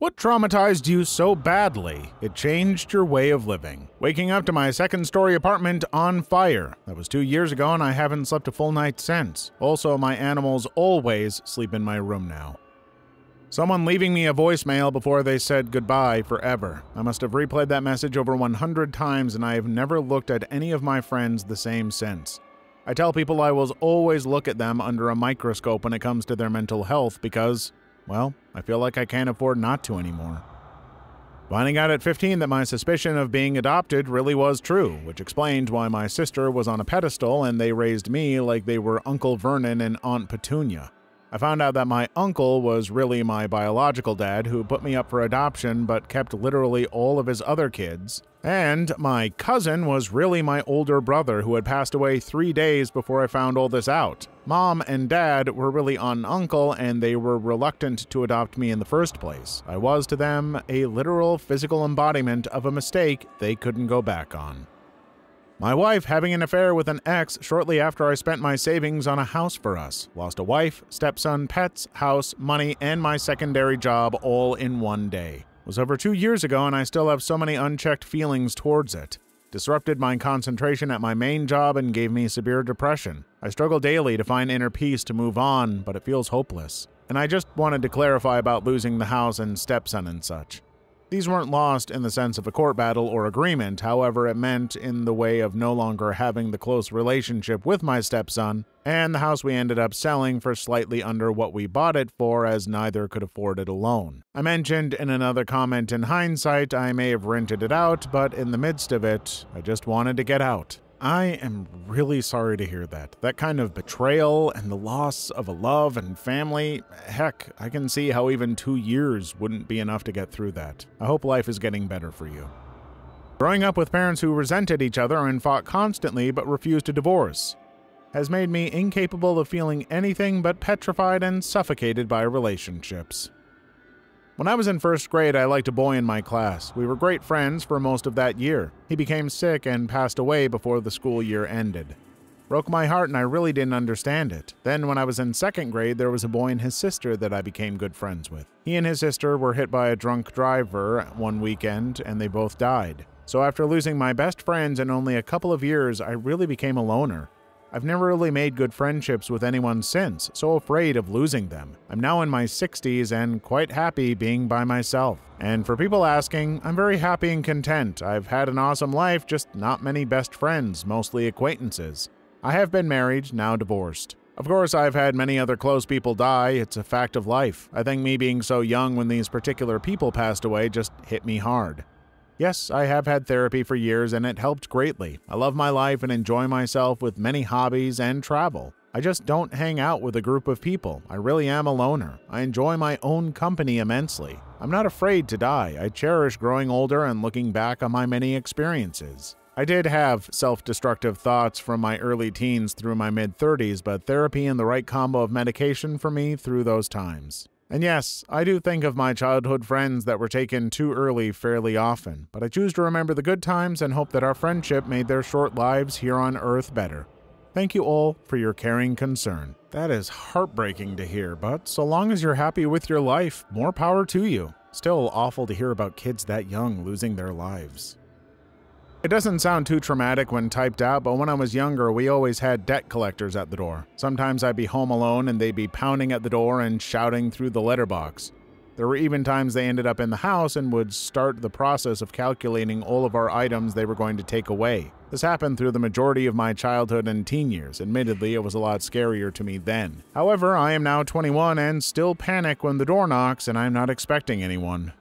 What traumatized you so badly it changed your way of living? Waking up to my second-story apartment on fire. That was 2 years ago and I haven't slept a full night since. Also, my animals always sleep in my room now. Someone leaving me a voicemail before they said goodbye forever. I must have replayed that message over 100 times and I have never looked at any of my friends the same since. I tell people I will always look at them under a microscope when it comes to their mental health because, well, I feel like I can't afford not to anymore. Finding out at 15 that my suspicion of being adopted really was true, which explained why my sister was on a pedestal and they raised me like they were Uncle Vernon and Aunt Petunia. I found out that my uncle was really my biological dad who put me up for adoption but kept literally all of his other kids. And my cousin was really my older brother who had passed away 3 days before I found all this out. Mom and Dad were really aunt and uncle and they were reluctant to adopt me in the first place. I was to them a literal physical embodiment of a mistake they couldn't go back on. My wife having an affair with an ex shortly after I spent my savings on a house for us. Lost a wife, stepson, pets, house, money, and my secondary job all in one day. It was over 2 years ago and I still have so many unchecked feelings towards it. Disrupted my concentration at my main job and gave me severe depression. I struggle daily to find inner peace to move on, but it feels hopeless. And I just wanted to clarify about losing the house and stepson and such. These weren't lost in the sense of a court battle or agreement, however, it meant in the way of no longer having the close relationship with my stepson, and the house we ended up selling for slightly under what we bought it for as neither could afford it alone. I mentioned in another comment in hindsight I may have rented it out, but in the midst of it, I just wanted to get out. I am really sorry to hear that. That kind of betrayal and the loss of a love and family, heck, I can see how even 2 years wouldn't be enough to get through that. I hope life is getting better for you. Growing up with parents who resented each other and fought constantly but refused to divorce has made me incapable of feeling anything but petrified and suffocated by relationships. When I was in first grade, I liked a boy in my class. We were great friends for most of that year. He became sick and passed away before the school year ended. Broke my heart and I really didn't understand it. Then when I was in second grade, there was a boy and his sister that I became good friends with. He and his sister were hit by a drunk driver one weekend and they both died. So after losing my best friends in only a couple of years, I really became a loner. I've never really made good friendships with anyone since, so afraid of losing them. I'm now in my 60s and quite happy being by myself. And for people asking, I'm very happy and content. I've had an awesome life, just not many best friends, mostly acquaintances. I have been married, now divorced. Of course, I've had many other close people die. It's a fact of life. I think me being so young when these particular people passed away just hit me hard. Yes, I have had therapy for years and it helped greatly. I love my life and enjoy myself with many hobbies and travel. I just don't hang out with a group of people. I really am a loner. I enjoy my own company immensely. I'm not afraid to die. I cherish growing older and looking back on my many experiences. I did have self-destructive thoughts from my early teens through my mid-30s, but therapy and the right combo of medication for me through those times. And yes, I do think of my childhood friends that were taken too early fairly often, but I choose to remember the good times and hope that our friendship made their short lives here on Earth better. Thank you all for your caring concern. That is heartbreaking to hear, but so long as you're happy with your life, more power to you. Still awful to hear about kids that young losing their lives. It doesn't sound too traumatic when typed out, but when I was younger, we always had debt collectors at the door. Sometimes I'd be home alone and they'd be pounding at the door and shouting through the letterbox. There were even times they ended up in the house and would start the process of calculating all of our items they were going to take away. This happened through the majority of my childhood and teen years. Admittedly, it was a lot scarier to me then. However, I am now 21 and still panic when the door knocks and I'm not expecting anyone.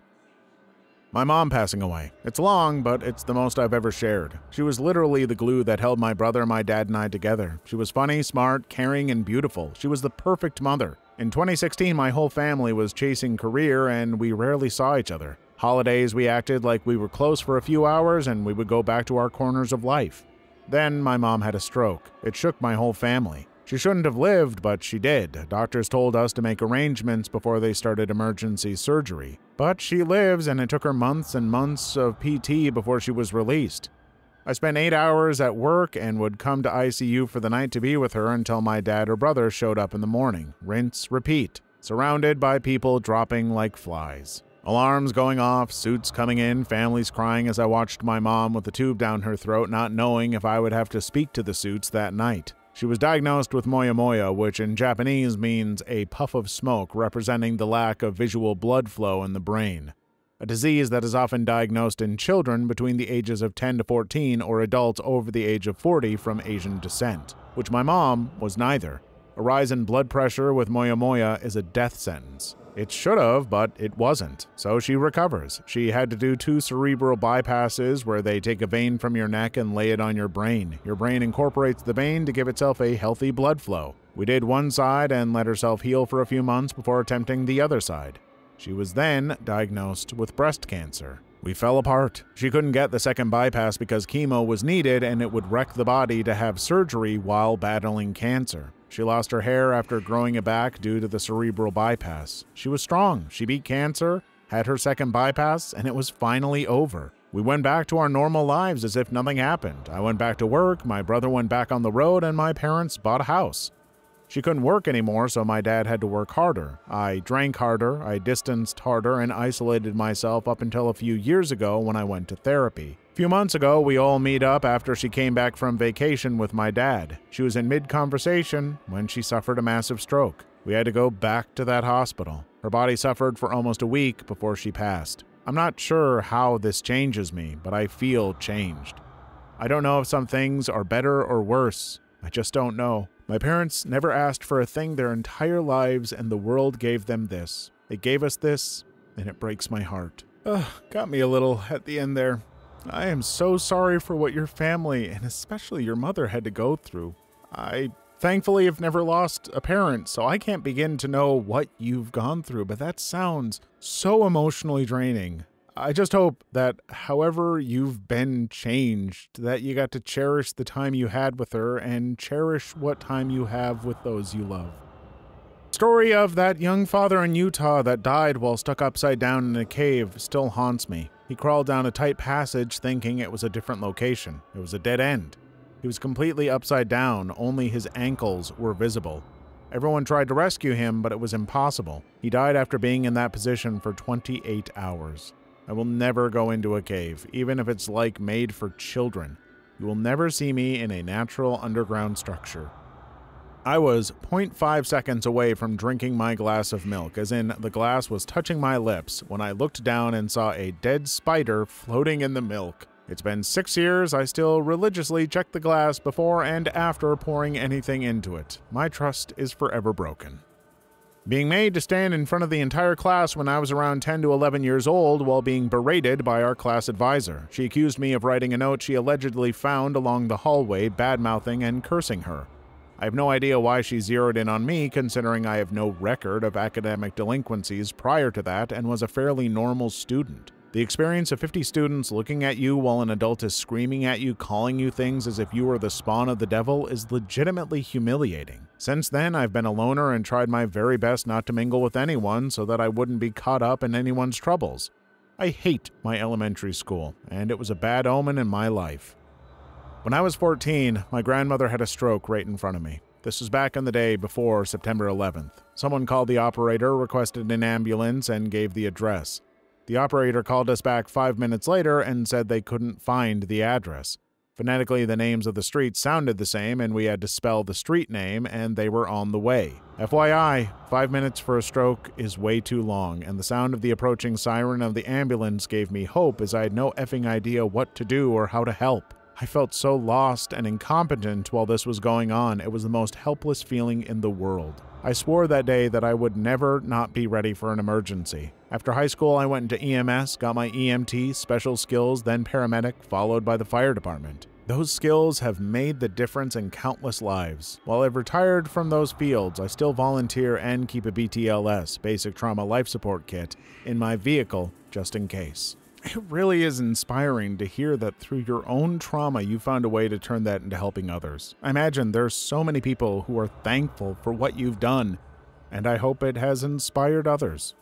My mom passing away. It's long, but it's the most I've ever shared. She was literally the glue that held my brother, my dad, and I together. She was funny, smart, caring, and beautiful. She was the perfect mother. In 2016, my whole family was chasing career, and we rarely saw each other. Holidays, we acted like we were close for a few hours, and we would go back to our corners of life. Then my mom had a stroke. It shook my whole family. She shouldn't have lived, but she did. Doctors told us to make arrangements before they started emergency surgery. But she lives, and it took her months and months of PT before she was released. I spent 8 hours at work and would come to ICU for the night to be with her until my dad or brother showed up in the morning. Rinse, repeat. Surrounded by people dropping like flies. Alarms going off, suits coming in, families crying as I watched my mom with a tube down her throat, not knowing if I would have to speak to the suits that night. She was diagnosed with moya moya, which in Japanese means a puff of smoke representing the lack of visual blood flow in the brain. A disease that is often diagnosed in children between the ages of 10 to 14 or adults over the age of 40 from Asian descent, which my mom was neither. A rise in blood pressure with moya moya is a death sentence. It should have, but it wasn't, so she recovers. She had to do 2 cerebral bypasses where they take a vein from your neck and lay it on your brain. Your brain incorporates the vein to give itself a healthy blood flow. We did one side and let herself heal for a few months before attempting the other side. She was then diagnosed with breast cancer. We fell apart. She couldn't get the second bypass because chemo was needed and it would wreck the body to have surgery while battling cancer. She lost her hair after growing it back due to the cerebral bypass. She was strong. She beat cancer, had her second bypass, and it was finally over. We went back to our normal lives as if nothing happened. I went back to work, my brother went back on the road, and my parents bought a house. She couldn't work anymore, so my dad had to work harder. I drank harder, I distanced harder, and isolated myself up until a few years ago when I went to therapy. A few months ago, we all meet up after she came back from vacation with my dad. She was in mid-conversation when she suffered a massive stroke. We had to go back to that hospital. Her body suffered for almost a week before she passed. I'm not sure how this changes me, but I feel changed. I don't know if some things are better or worse. I just don't know. My parents never asked for a thing their entire lives, and the world gave them this. It gave us this, and it breaks my heart. Got me a little at the end there. I am so sorry for what your family, and especially your mother, had to go through. I thankfully have never lost a parent, so I can't begin to know what you've gone through, but that sounds so emotionally draining. I just hope that however you've been changed, that you got to cherish the time you had with her and cherish what time you have with those you love. Story of that young father in Utah that died while stuck upside down in a cave still haunts me. He crawled down a tight passage thinking it was a different location. It was a dead end. He was completely upside down, only his ankles were visible. Everyone tried to rescue him, but it was impossible. He died after being in that position for 28 hours. I will never go into a cave, even if it's like made for children. You will never see me in a natural underground structure. I was 0.5 seconds away from drinking my glass of milk, as in the glass was touching my lips, when I looked down and saw a dead spider floating in the milk. It's been 6 years, I still religiously check the glass before and after pouring anything into it. My trust is forever broken. Being made to stand in front of the entire class when I was around 10 to 11 years old while being berated by our class advisor. She accused me of writing a note she allegedly found along the hallway, bad-mouthing and cursing her. I have no idea why she zeroed in on me, considering I have no record of academic delinquencies prior to that and was a fairly normal student. The experience of 50 students looking at you while an adult is screaming at you, calling you things as if you were the spawn of the devil, is legitimately humiliating. Since then, I've been a loner and tried my very best not to mingle with anyone so that I wouldn't be caught up in anyone's troubles. I hate my elementary school, and it was a bad omen in my life. When I was 14, my grandmother had a stroke right in front of me. This was back in the day before September 11th. Someone called the operator, requested an ambulance, and gave the address. The operator called us back 5 minutes later and said they couldn't find the address. Phonetically, the names of the streets sounded the same, and we had to spell the street name, and they were on the way. FYI, 5 minutes for a stroke is way too long, and the sound of the approaching siren of the ambulance gave me hope as I had no effing idea what to do or how to help. I felt so lost and incompetent while this was going on. It was the most helpless feeling in the world. I swore that day that I would never not be ready for an emergency. After high school, I went into EMS, got my EMT, special skills, then paramedic, followed by the fire department. Those skills have made the difference in countless lives. While I've retired from those fields, I still volunteer and keep a BTLS, Basic Trauma Life Support Kit, in my vehicle just in case. It really is inspiring to hear that through your own trauma, you found a way to turn that into helping others. I imagine there's so many people who are thankful for what you've done, and I hope it has inspired others.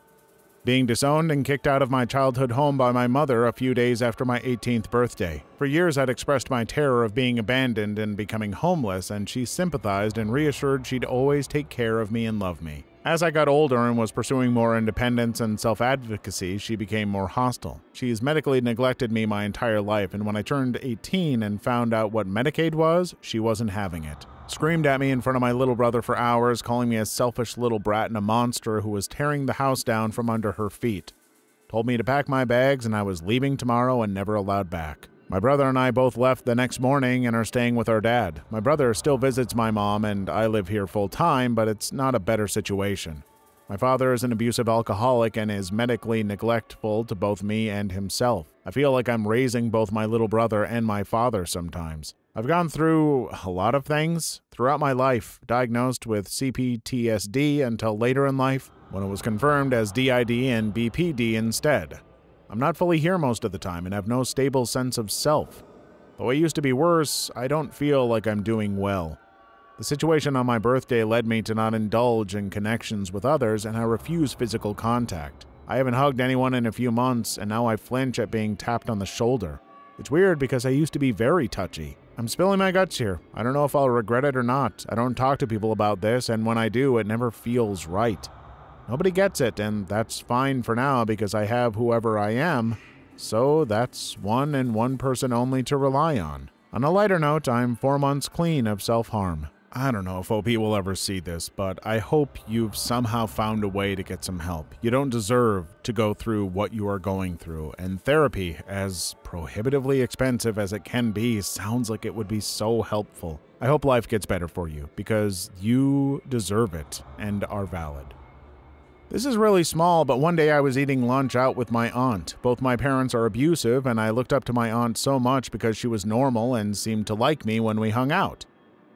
Being disowned and kicked out of my childhood home by my mother a few days after my 18th birthday. For years, I'd expressed my terror of being abandoned and becoming homeless, and she sympathized and reassured she'd always take care of me and love me. As I got older and was pursuing more independence and self-advocacy, she became more hostile. She's medically neglected me my entire life, and when I turned 18 and found out what Medicaid was, she wasn't having it. Screamed at me in front of my little brother for hours, calling me a selfish little brat and a monster who was tearing the house down from under her feet. Told me to pack my bags and I was leaving tomorrow and never allowed back. My brother and I both left the next morning and are staying with our dad. My brother still visits my mom and I live here full time, but it's not a better situation. My father is an abusive alcoholic and is medically neglectful to both me and himself. I feel like I'm raising both my little brother and my father sometimes. I've gone through a lot of things throughout my life, diagnosed with CPTSD until later in life, when it was confirmed as DID and BPD instead. I'm not fully here most of the time and have no stable sense of self. Though I used to be worse, I don't feel like I'm doing well. The situation on my birthday led me to not indulge in connections with others, and I refuse physical contact. I haven't hugged anyone in a few months, and now I flinch at being tapped on the shoulder. It's weird because I used to be very touchy. I'm spilling my guts here. I don't know if I'll regret it or not. I don't talk to people about this, and when I do, it never feels right. Nobody gets it, and that's fine for now because I have whoever I am, so that's one and one person only to rely on. On a lighter note, I'm 4 months clean of self-harm. I don't know if OP will ever see this, but I hope you've somehow found a way to get some help. You don't deserve to go through what you are going through, and therapy, as prohibitively expensive as it can be, sounds like it would be so helpful. I hope life gets better for you, because you deserve it and are valid. This is really small, but one day I was eating lunch out with my aunt. Both my parents are abusive, and I looked up to my aunt so much because she was normal and seemed to like me when we hung out.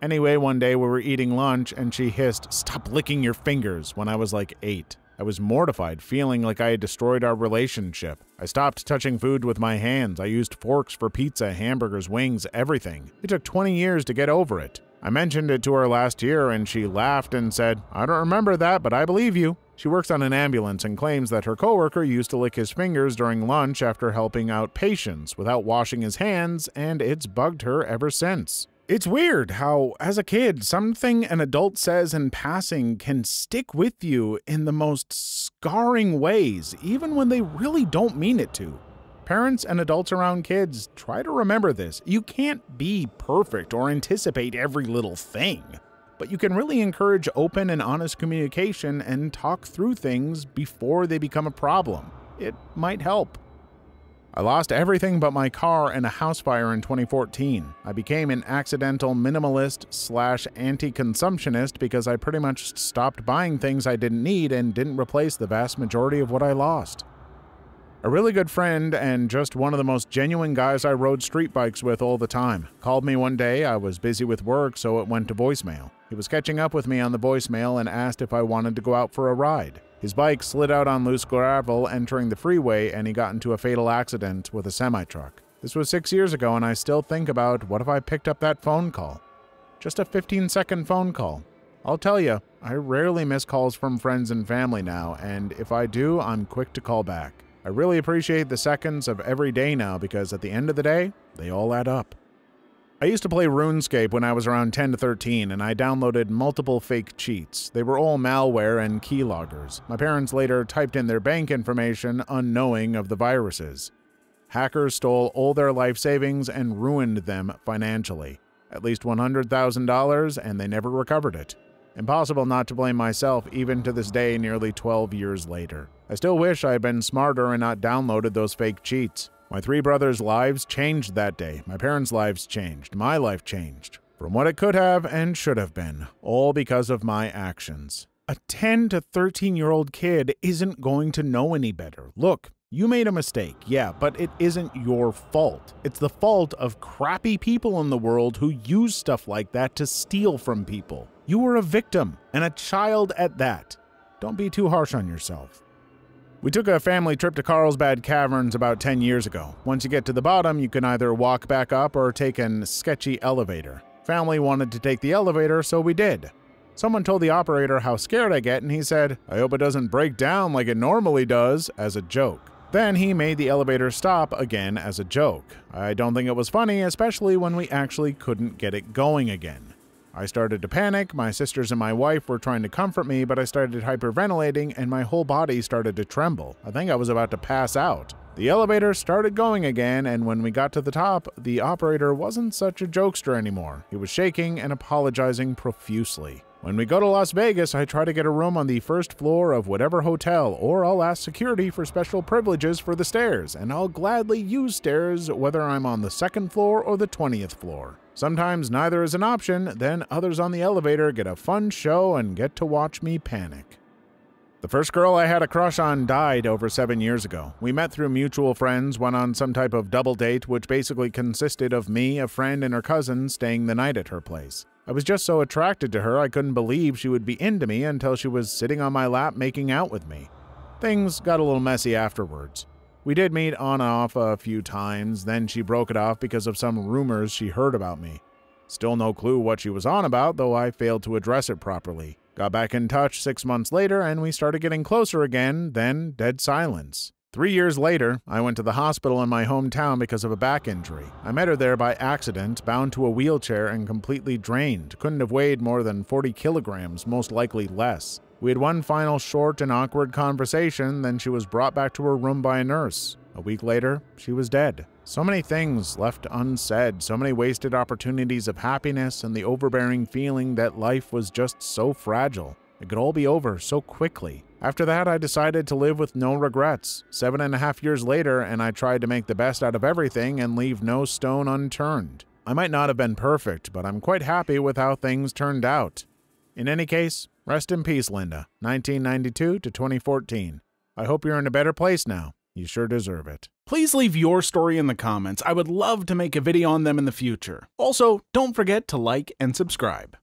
Anyway, one day we were eating lunch and she hissed, "Stop licking your fingers," when I was like 8. I was mortified, feeling like I had destroyed our relationship. I stopped touching food with my hands. I used forks for pizza, hamburgers, wings, everything. It took 20 years to get over it. I mentioned it to her last year and she laughed and said, "I don't remember that, but I believe you." She works on an ambulance and claims that her coworker used to lick his fingers during lunch after helping out patients without washing his hands, and it's bugged her ever since. It's weird how, as a kid, something an adult says in passing can stick with you in the most scarring ways, even when they really don't mean it to. Parents and adults around kids, try to remember this. You can't be perfect or anticipate every little thing, but you can really encourage open and honest communication and talk through things before they become a problem. It might help. I lost everything but my car in a house fire in 2014. I became an accidental minimalist / anti-consumptionist because I pretty much stopped buying things I didn't need and didn't replace the vast majority of what I lost. A really good friend and just one of the most genuine guys I rode street bikes with all the time called me one day. I was busy with work, so it went to voicemail. He was catching up with me on the voicemail and asked if I wanted to go out for a ride. His bike slid out on loose gravel entering the freeway, and he got into a fatal accident with a semi-truck. This was 6 years ago, and I still think about what if I picked up that phone call. Just a 15-second phone call. I'll tell you, I rarely miss calls from friends and family now, and if I do, I'm quick to call back. I really appreciate the seconds of every day now because at the end of the day, they all add up. I used to play RuneScape when I was around 10 to 13, and I downloaded multiple fake cheats. They were all malware and keyloggers. My parents later typed in their bank information, unknowing of the viruses. Hackers stole all their life savings and ruined them financially. At least $100,000, and they never recovered it. Impossible not to blame myself even to this day, nearly 12 years later. I still wish I had been smarter and not downloaded those fake cheats. My 3 brothers' lives changed that day. My parents' lives changed. My life changed. From what it could have and should have been. All because of my actions. A 10 to 13-year-old kid isn't going to know any better. Look, you made a mistake, yeah, but it isn't your fault. It's the fault of crappy people in the world who use stuff like that to steal from people. You were a victim, and a child at that. Don't be too harsh on yourself. We took a family trip to Carlsbad Caverns about 10 years ago. Once you get to the bottom, you can either walk back up or take a sketchy elevator. Family wanted to take the elevator, so we did. Someone told the operator how scared I get, and he said, "I hope it doesn't break down like it normally does," as a joke. Then he made the elevator stop again as a joke. I don't think it was funny, especially when we actually couldn't get it going again. I started to panic, my sisters and my wife were trying to comfort me, but I started hyperventilating and my whole body started to tremble. I think I was about to pass out. The elevator started going again, and when we got to the top, the operator wasn't such a jokester anymore. He was shaking and apologizing profusely. When we go to Las Vegas, I try to get a room on the first floor of whatever hotel, or I'll ask security for special privileges for the stairs, and I'll gladly use stairs whether I'm on the second floor or the 20th floor. Sometimes neither is an option, then others on the elevator get a fun show and get to watch me panic. The first girl I had a crush on died over 7 years ago. We met through mutual friends, went on some type of double date, which basically consisted of me, a friend, and her cousin staying the night at her place. I was just so attracted to her I couldn't believe she would be into me until she was sitting on my lap making out with me. Things got a little messy afterwards. We did meet on and off a few times, then she broke it off because of some rumors she heard about me. Still no clue what she was on about, though I failed to address it properly. Got back in touch 6 months later, and we started getting closer again, then dead silence. 3 years later, I went to the hospital in my hometown because of a back injury. I met her there by accident, bound to a wheelchair and completely drained. Couldn't have weighed more than 40 kilograms, most likely less. We had one final short and awkward conversation, then she was brought back to her room by a nurse. A week later, she was dead. So many things left unsaid, so many wasted opportunities of happiness, and the overbearing feeling that life was just so fragile. It could all be over so quickly. After that, I decided to live with no regrets. 7.5 years later, and I tried to make the best out of everything and leave no stone unturned. I might not have been perfect, but I'm quite happy with how things turned out. In any case, rest in peace, Linda. 1992 to 2014. I hope you're in a better place now. You sure deserve it. Please leave your story in the comments. I would love to make a video on them in the future. Also, don't forget to like and subscribe.